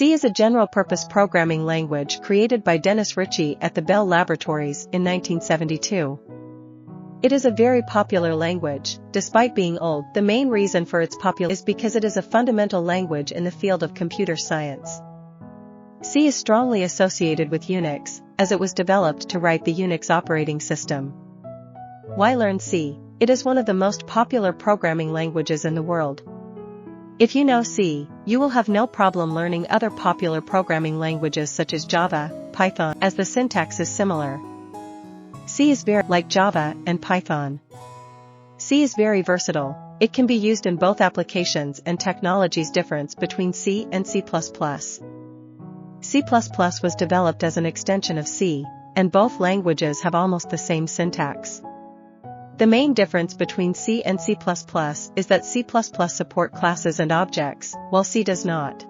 C is a general-purpose programming language created by Dennis Ritchie at the Bell Laboratories in 1972. It is a very popular language. Despite being old, the main reason for its popularity is because it is a fundamental language in the field of computer science. C is strongly associated with Unix, as it was developed to write the Unix operating system. Why learn C? It is one of the most popular programming languages in the world. If you know C, you will have no problem learning other popular programming languages such as Java, Python, as the syntax is similar. C is very like Java and Python. C is very versatile. It can be used in both applications and technologies. Difference between C and C++. C++ was developed as an extension of C, and both languages have almost the same syntax. The main difference between C and C++ is that C++ support classes and objects, while C does not.